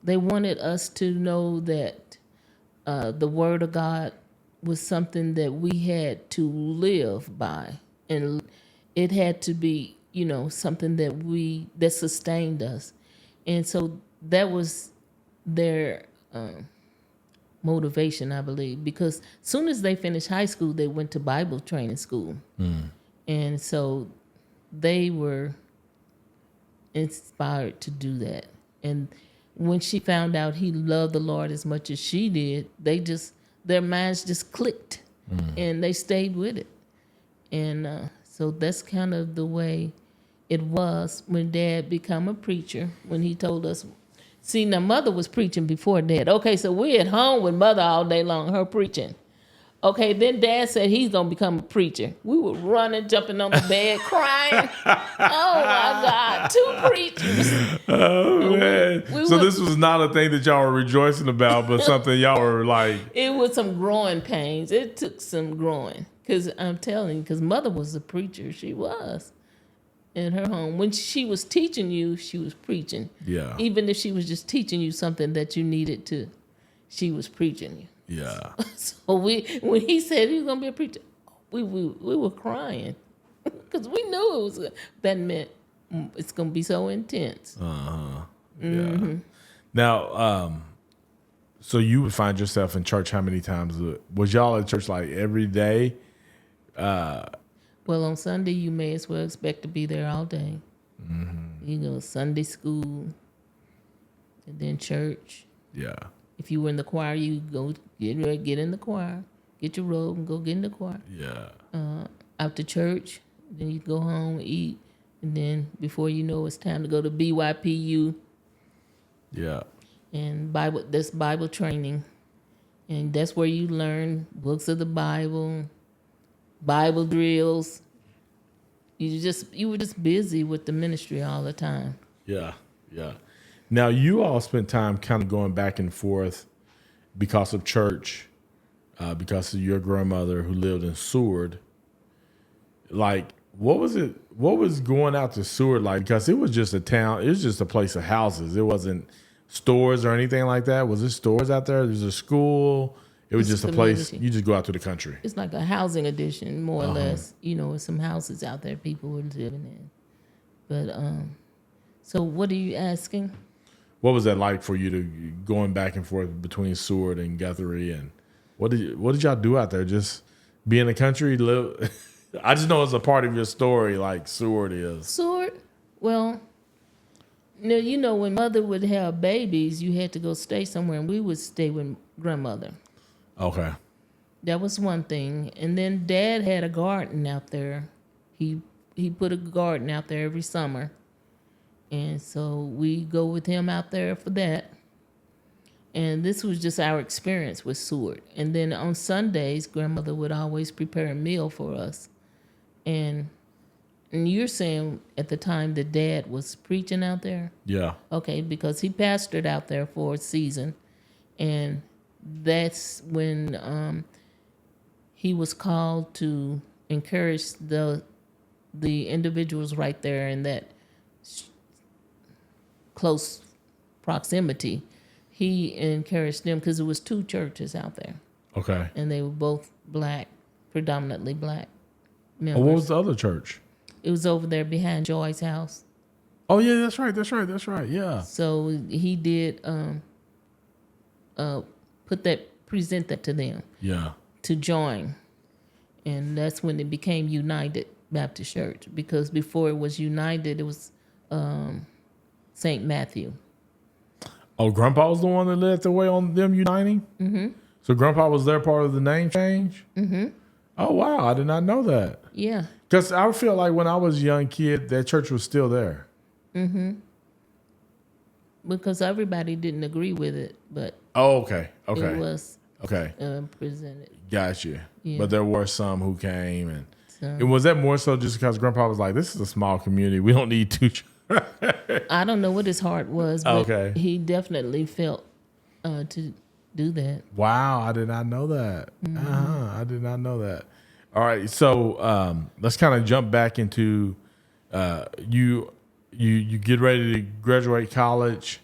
They wanted us to know that the Word of God was something that we had to live by, and it had to be, something that sustained us, and so that was their motivation, I believe, because soon as they finished high school, they went to Bible training school, and so they were inspired to do that. And when she found out he loved the Lord as much as she did, their minds just clicked, and they stayed with it. And so that's kind of the way it was when Dad became a preacher, when he told us. See, now Mother was preaching before Dad. Okay, so we at home with Mother all day long, her preaching. Okay, then Dad said he's going to become a preacher. We were running, jumping on the bed, crying. Oh, my God, 2 preachers. Oh, man. So this was not a thing that y'all were rejoicing about, but something y'all were like... It was some growing pains. It took some growing. Because I'm telling you, because Mother was a preacher. She was in her home. When she was teaching you, she was preaching. Yeah. Even if she was just teaching you something that you needed to, she was preaching you. Yeah. So when he said he was gonna be a preacher, we were crying because we knew that meant it's gonna be so intense. Yeah. Now, so you would find yourself in church how many times? Was y'all at church like every day? Well, on Sunday you may as well expect to be there all day. You go Sunday school, and then church. Yeah. If you were in the choir, you go get in the choir, get your robe, and go get in the choir. Yeah. After church, then you go home, eat, and then before you know, it's time to go to BYPU. Yeah. And that's Bible training, and that's where you learn books of the Bible, Bible drills. You were just busy with the ministry all the time. Yeah. Yeah. Now, you all spent time kind of going back and forth because of church, because of your grandmother who lived in Seward. Like, what was going out to Seward like? Because it was just a town. It was just a place of houses. It wasn't stores or anything like that. Was there stores out there? There was a school. It was just a place. You just go out to the country. It's like a housing addition, more or less. Some houses out there people were living in. But, so what are you asking? What was that like for you to going back and forth between Seward and Guthrie, and what did y'all do out there? Just be in the country, live? I just know it's a part of your story, like Seward is. Seward, well, when Mother would have babies, you had to go stay somewhere, and we would stay with grandmother. Okay. That was one thing, and then Dad had a garden out there. He put a garden out there every summer. And so we go with him out there for that. And this was just our experience with Seward. And then on Sundays, grandmother would always prepare a meal for us. And you're saying at the time that Dad was preaching out there? Yeah. Okay, because he pastored out there for a season. And that's when he was called to encourage the individuals right there in that close proximity. He encouraged them because it was 2 churches out there. Okay. And they were both black, predominantly black members. Oh, what was the other church? It was over there behind Joy's house. Oh yeah, that's right. Yeah. So he did present that to them. Yeah. To join. And that's when it became United Baptist Church, because before it was United, it was St. Matthew. Oh, Grandpa was the one that led the way on them uniting? Mm-hmm. So Grandpa was their part of the name change? Mm-hmm. Oh, wow. I did not know that. Yeah. Because I feel like when I was a young kid, that church was still there. Mm-hmm. Because everybody didn't agree with it, but oh, okay. it was presented. Gotcha. Yeah. But there were some who came. And was that more so just because Grandpa was like, this is a small community. We don't need 2 churches. I don't know what his heart was, but he definitely felt to do that. Wow, I did not know that. I did not know that. All right, so let's kind of jump back into you get ready to graduate college.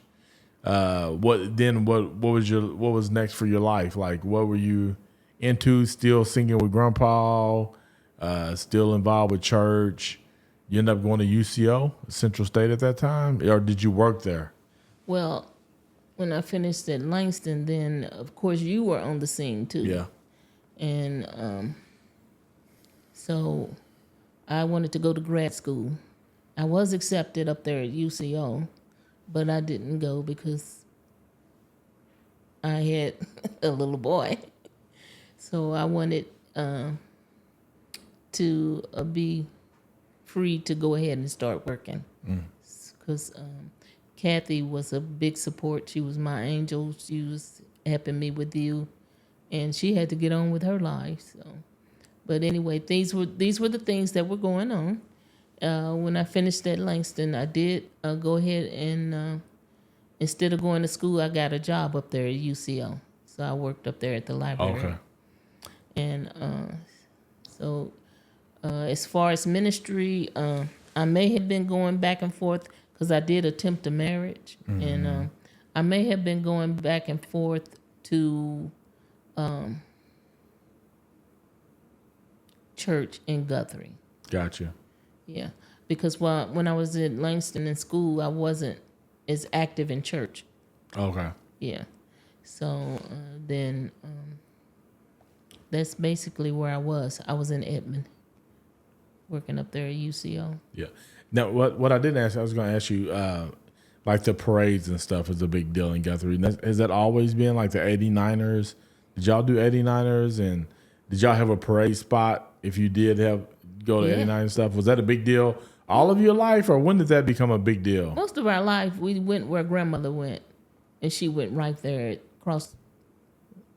What was next for your life? Like, what were you into? Still singing with Grandpa? Still involved with church? You end up going to UCO, Central State at that time, or did you work there? Well, when I finished at Langston, then of course you were on the scene too. Yeah. And so I wanted to go to grad school. I was accepted up there at UCO, but I didn't go because I had a little boy. So I wanted to be free to go ahead and start working. Because Kathy was a big support. She was my angel. She was helping me with you. And she had to get on with her life. So, but anyway, these were the things that were going on. When I finished at Langston, I did go ahead and instead of going to school, I got a job up there at UCO. So I worked up there at the library. Okay. And so as far as ministry, I may have been going back and forth because I did attempt a marriage. And I may have been going back and forth to church in Guthrie. Gotcha. Yeah, because when I was at Langston in school, I wasn't as active in church. Okay. Yeah, so then that's basically where I was. I was in Edmond, working up there at UCO. Yeah. Now, what I didn't ask, I was going to ask you, like the parades and stuff is a big deal in Guthrie. Has that always been like the 89ers? Did y'all do 89ers? And did y'all have a parade spot if you did go to 89 and stuff? Was that a big deal all of your life, or when did that become a big deal? Most of our life, we went where grandmother went, and she went right there across,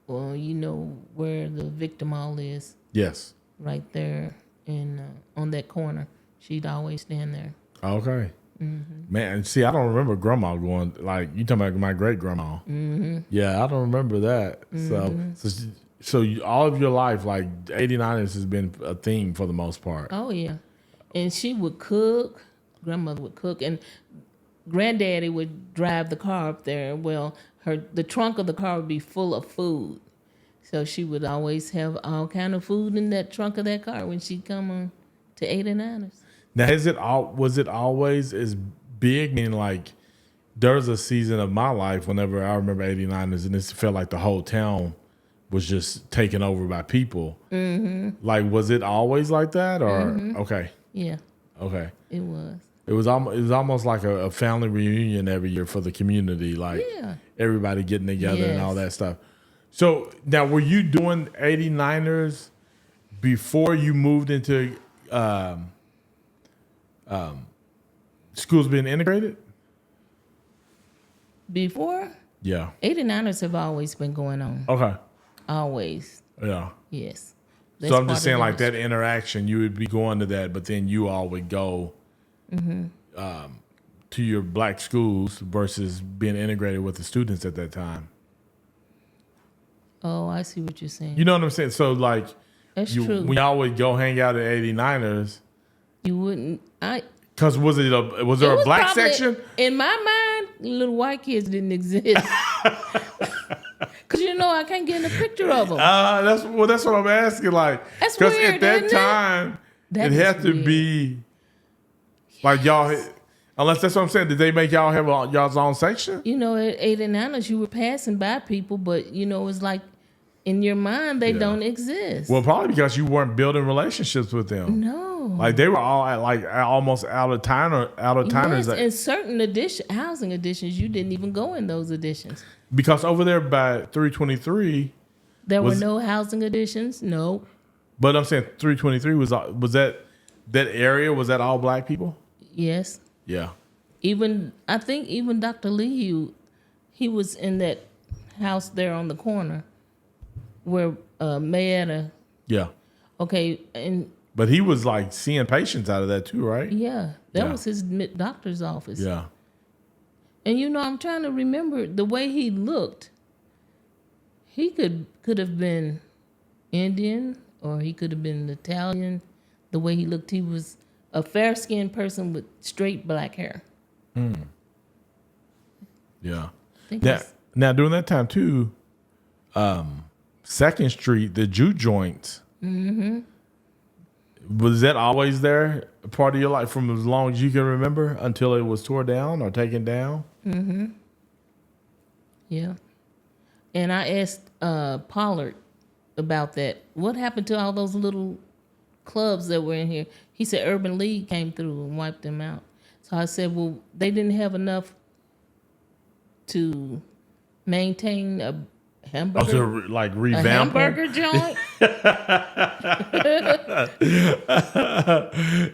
well, you know where the Victim Hall is. Yes. Right there and on that corner. She'd always stand there. Okay. Man, see, I don't remember grandma going, like, you talking about my great grandma. Yeah, I don't remember that. So all of your life, like 89ers has been a thing for the most part. Oh yeah, and she would cook. Grandmother would cook, and granddaddy would drive the car up there. Well, the trunk of the car would be full of food, so she would always have all kind of food in that trunk of that car when she'd come on to 89ers. Now, was it always as big? Meaning, like, there was a season of my life whenever I remember 89ers, and it felt like the whole town was just taken over by people. Like, was it always like that, or okay? Yeah. Okay. It was. It was almost like a family reunion every year for the community, like everybody getting together and all that stuff. So now, were you doing 89ers before you moved into schools being integrated? Before? Yeah. 89ers have always been going on. Okay. Always. Yeah. Yes. So I'm just saying, like, that interaction, you would be going to that, but then you all would go to your black schools versus being integrated with the students at that time. Oh, I see what you're saying. You know what I'm saying? So, like, that's true. When y'all would go hang out at 89ers, you wouldn't. Because was there a black section? In my mind, little white kids didn't exist. Because I can't get in a picture of them. That's what I'm asking. Like, because at that time, it had to be like y'all. Unless that's what I'm saying. Did they make y'all have y'all's own section? At 89ers, you were passing by people, but it's like in your mind they don't exist. Well, probably because you weren't building relationships with them. No, like they were all almost out of timers. Yes, in certain housing additions, you didn't even go in those additions. Because over there by 323, there were no housing additions. No. But I'm saying 323 was that area? Was that all black people? Yes. Yeah. I think even Dr. Lee, he was in that house there on the corner where Mayetta. Yeah. Okay, but he was like seeing patients out of that too, right? Yeah, that was his doctor's office. Yeah. And I'm trying to remember the way he looked. He could have been Indian, or he could have been Italian. The way he looked, he was a fair-skinned person with straight black hair. Yeah. I think Now during that time too, Second Street, the Jew joint. Was that always there, a part of your life from as long as you can remember until it was tore down or taken down? yeah. And I asked Pollard about that. What happened to all those little clubs that were in here? He said Urban League came through and wiped them out. So I said, well, they didn't have enough to maintain a hamburger. Like A revamp them? hamburger joint?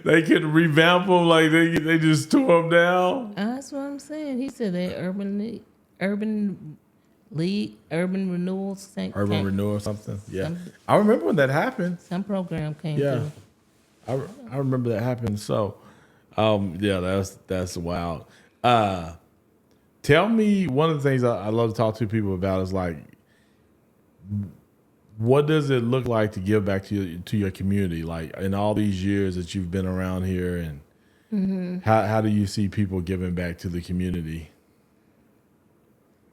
They could revamp them, like they just tore them down. That's what I'm saying. He said they urban renewal. Urban renewal or something. Yeah, I remember when that happened. Some program came Yeah, through. I remember that happened. So, yeah, that's wild. Tell me, one of the things I love to talk to people about is like, what does it look like to give back to your community? Like in all these years that you've been around here, and how do you see people giving back to the community?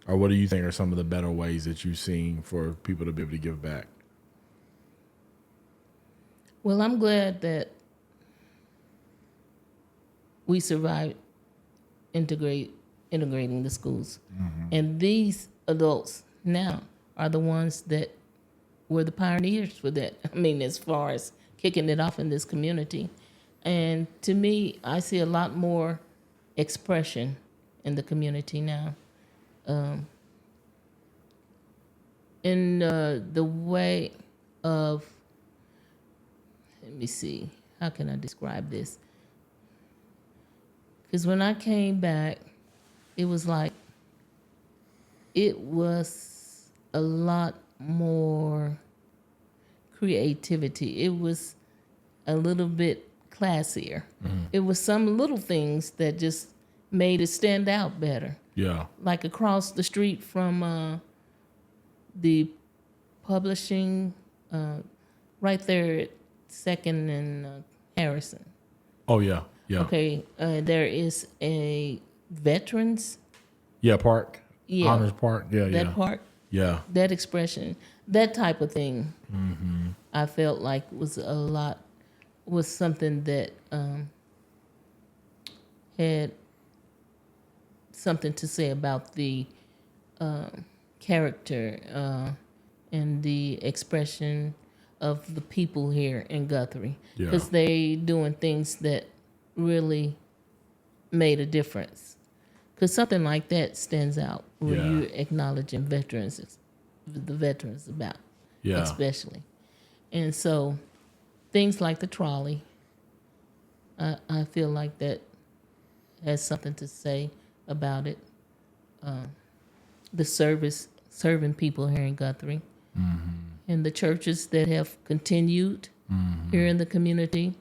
Or what do you think are some of the better ways that you've seen for people to be able to give back? Well, I'm glad that we survived integrating the schools. And these adults now are the ones that were the pioneers for that. I mean, as far as kicking it off in this community. And to me, I see a lot more expression in the community now. In the way of, let me see, how can I describe this? Because when I came back, it was a lot more creativity. It was a little bit classier. It was some little things that just made it stand out better. Yeah. Like across the street from the publishing, right there at 2nd and Harrison. Oh, yeah. Yeah. Okay, there is a veterans. Yeah, park. Yeah. Honors Park. Yeah, that park. Yeah. That expression, that type of thing, I felt like was something that had something to say about the character and the expression of the people here in Guthrie. Because they doing things that really made a difference. Because something like that stands out when you're acknowledging veterans, the veterans about, especially. And so things like the trolley, I feel like that has something to say about it. The serving people here in Guthrie, and the churches that have continued here in the community.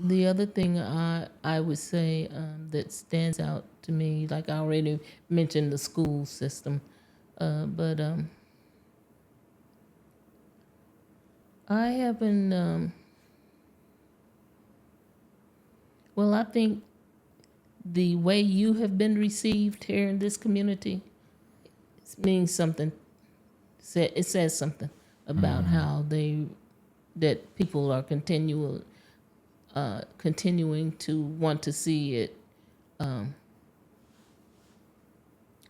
The other thing I would say that stands out to me, like I already mentioned the school system, but I haven't, well, I think the way you have been received here in this community means something. It says something about how that people are continuing to want to see it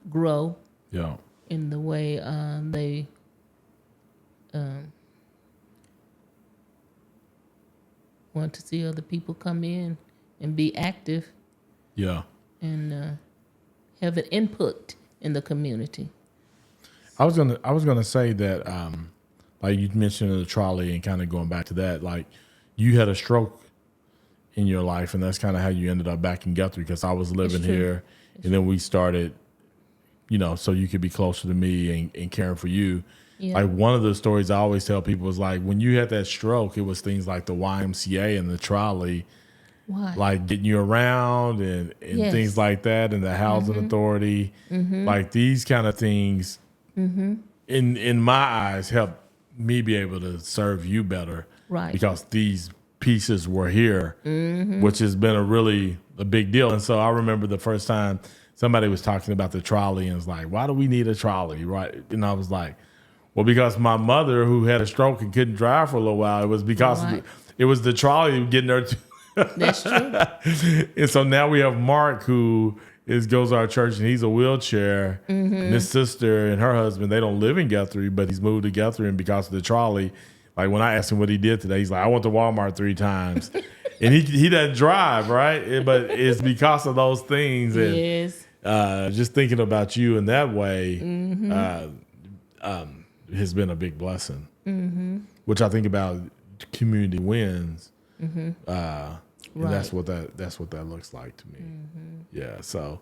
grow. Yeah. In the way they want to see other people come in and be active. Yeah. And have an input in the community. I was gonna say that, like you mentioned in the trolley, and kind of going back to that, like you had a stroke in your life, and that's kind of how you ended up back in Guthrie, because I was living here, and then we started, so you could be closer to me and caring for you. Yeah. Like one of the stories I always tell people is like when you had that stroke, it was things like the YMCA and the trolley Why? like getting you around and Yes. things like that, and the housing authority, like these kind of things, in my eyes, help me be able to serve you better, Right. because these pieces were here, which has been a big deal. And so I remember the first time somebody was talking about the trolley and was like, why do we need a trolley, right? And I was like, well, because my mother, who had a stroke and couldn't drive for a little while, it was because Right. it was the trolley getting her to. That's true. And so now we have Mark, who goes to our church, and he's a wheelchair. And his sister and her husband, they don't live in Guthrie, but he's moved to Guthrie, and because of the trolley, like when I asked him what he did today, he's like, I went to Walmart 3 times. And he doesn't drive, right? But it's because of those things. And Yes. just thinking about you in that way has been a big blessing. Which I think about community wins. And Right. that's what that looks like to me. Yeah. So,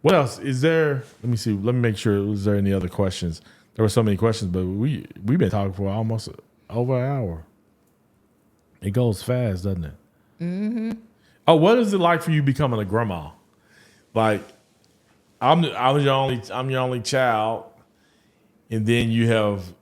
what else is there? Let me see. Let me make sure. Was there any other questions? There were so many questions, but we've been talking for almost over an hour. It goes fast, doesn't it? Oh, what is it like for you becoming a grandma? Like, I'm your only child, and then you have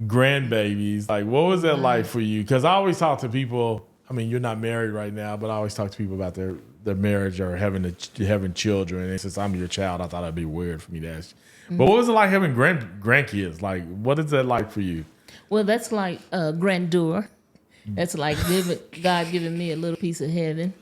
grandbabies. Like, what was that like for you? Because I always talk to people. I mean, you're not married right now, but I always talk to people about their marriage or having children. And since I'm your child, I thought it'd be weird for me to ask you. But what was it like having grandkids? Like, what is that like for you? Well, that's like grandeur. That's like God giving me a little piece of heaven,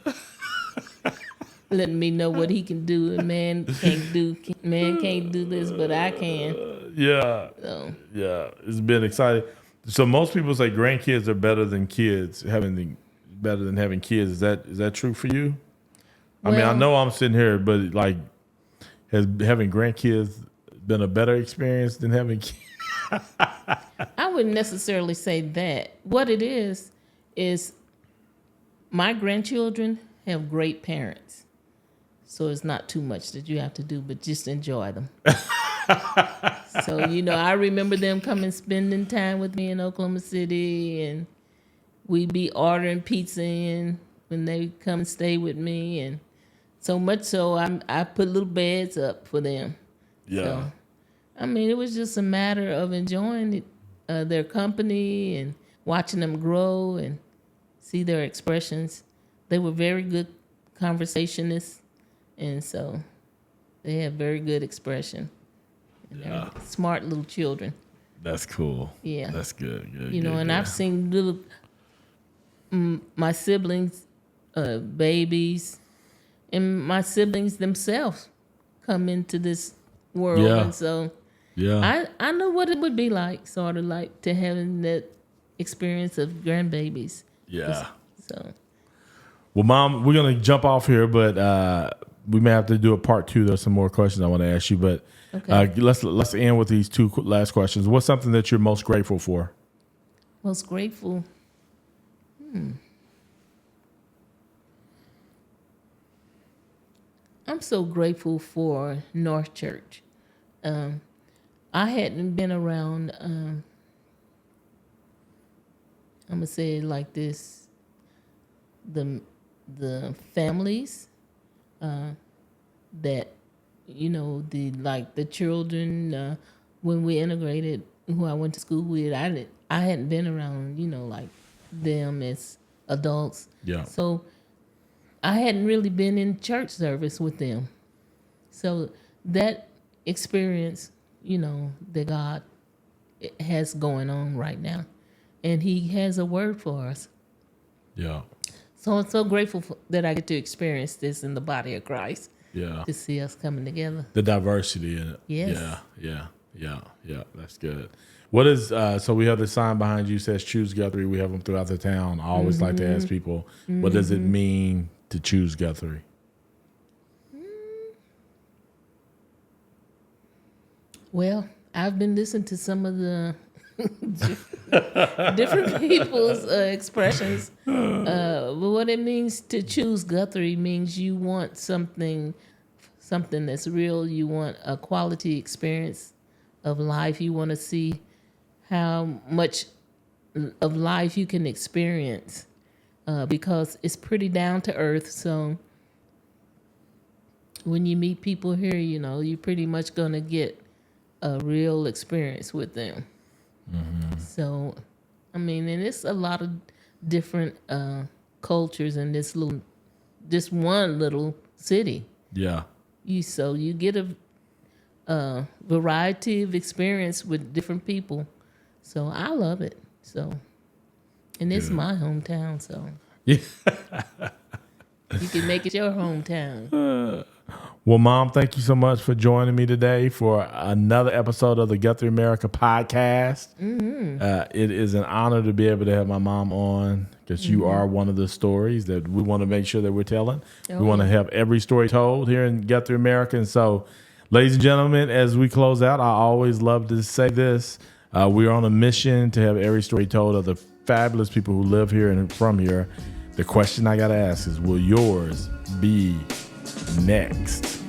letting me know what He can do, and man can't do this, but I can. Yeah, So, yeah, it's been exciting. So most people say grandkids are better than kids, better than having kids. Is that true for you? I mean, I well, know I'm sitting here, but like, has having grandkids been a better experience than having kids? I wouldn't necessarily say that. What it is my grandchildren have great parents. So it's not too much that you have to do, but just enjoy them. So, I remember them coming spending time with me in Oklahoma City, and we'd be ordering pizza in when they come and stay with me. And so much so, I put little beds up for them. Yeah. So, I mean, it was just a matter of enjoying their company and watching them grow and see their expressions. They were very good conversationists, and so they have very good expression. And they're smart little children. That's cool. Yeah. That's good. Good. And good. I've seen little my siblings, babies, and my siblings themselves come into this world, Yeah. and so. Yeah. I know what it would be like, sort of like to having that experience of grandbabies. Yeah. So, Well, Mom, we're gonna jump off here, but we may have to do a part 2. There's some more questions I want to ask you, but okay. let's end with these 2 last questions. What's something that you're most grateful for? Most grateful. I'm so grateful for North Church. I hadn't been around. I'm gonna say it like this: the families that the children when we integrated, who I went to school with. I hadn't been around like them as adults. Yeah. So I hadn't really been in church service with them. So that experience, that God has going on right now. And He has a word for us. Yeah. So I'm so grateful that I get to experience this in the body of Christ. Yeah. To see us coming together. The diversity in it. Yes. Yeah. That's good. What is so we have the sign behind you says choose Guthrie. We have them throughout the town. I always like to ask people, what does it mean to choose Guthrie? Well, I've been listening to some of the different people's expressions. But what it means to choose Guthrie means you want something that's real. You want a quality experience of life. You want to see how much of life you can experience because it's pretty down to earth. So when you meet people here, you know, you're pretty much going to get a real experience with them. So, I mean, and it's a lot of different cultures in this one little city. Yeah. You get a variety of experience with different people. So I love it. So, and it's my hometown. So Yeah. you can make it your hometown. Well, Mom, thank you so much for joining me today for another episode of the GuthrieAmerica podcast. It is an honor to be able to have my mom on because you are one of the stories that we want to make sure that we're telling. We want to have every story told here in GuthrieAmerica. And so, ladies and gentlemen, as we close out, I always love to say this. We're on a mission to have every story told of the fabulous people who live here and from here. The question I got to ask is, will yours be next?